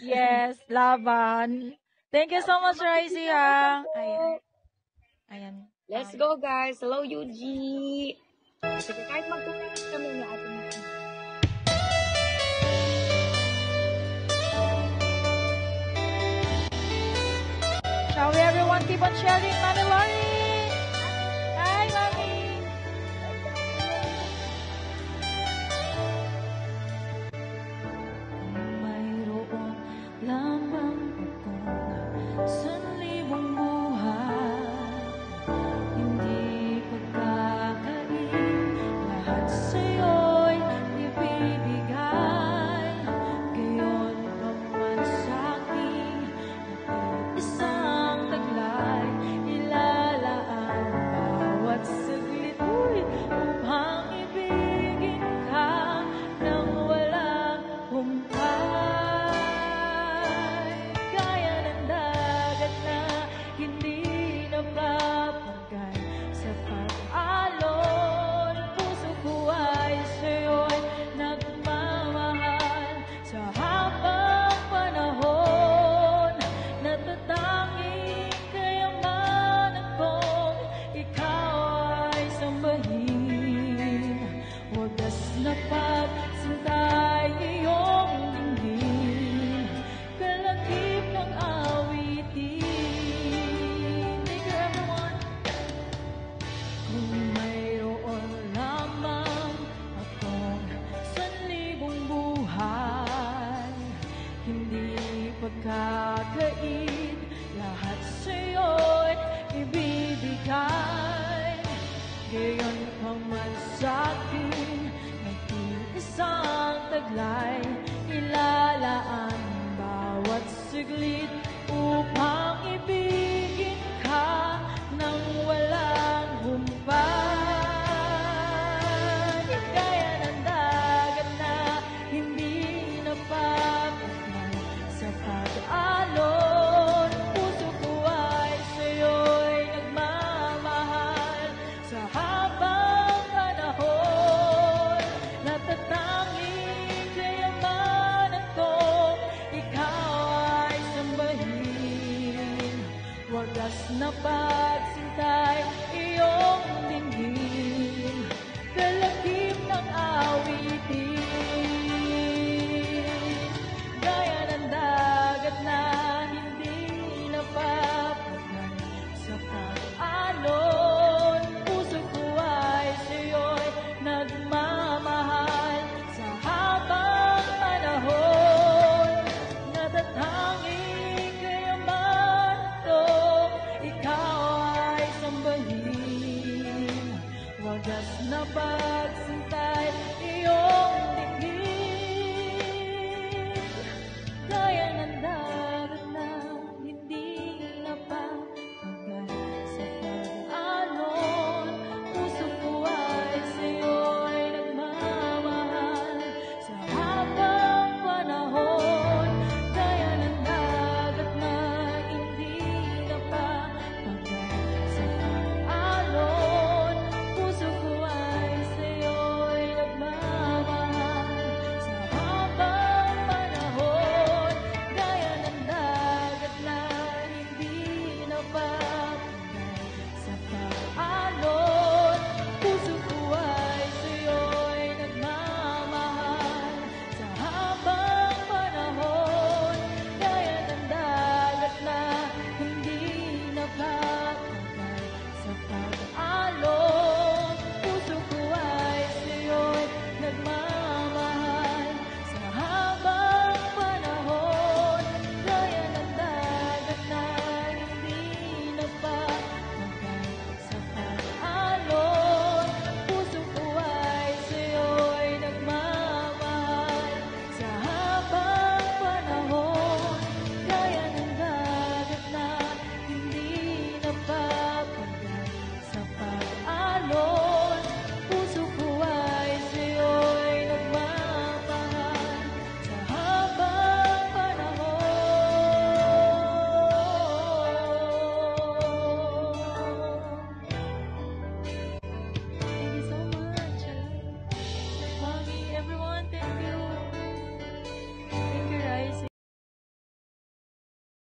Yes, laban. Thank you so much, Ricey, ha. Ayan. Ayan. Let's go, guys. Hello, Yuji. Sige, kahit mag-comment kami ni Ate Miki. Shall we everyone keep on sharing, Mami Lori? Hi, Mami. Mayroon lamang akong sanlibong buhay, hindi pagkakain, lahat sa'yo'y ibibigay. Gayon ka man sa'kin, isang taglay, ilalaan bawat saglit upang ibigin ka nang walang humpay. Gaya ng dagat na hindi napapagay sa pag-alon, puso ko ay sa'yo'y nagmamahal sa habang panahon. Natatanging kayamanan kong ikaw ay sambahin. Wagas na pagsintay iyong dinggin, kalakip ng awitin. Thank you, everyone. Kung mayroon lamang akong sanlibong buhay, hindi pagkakain, lahat sa'yo'y ibibigay. Gayon ka man sa'kin, nag-iisang taglay, ilalaan bawat saglit upang ibigin ka nang walang humpay. Gaya ng dagat na hindi napapagay sa pag-alon, puso ko ay sa'yo'y nagmamahal sa habang panahon. Natatanging kayamanan ko, ikaw ay sambahin. Wagas na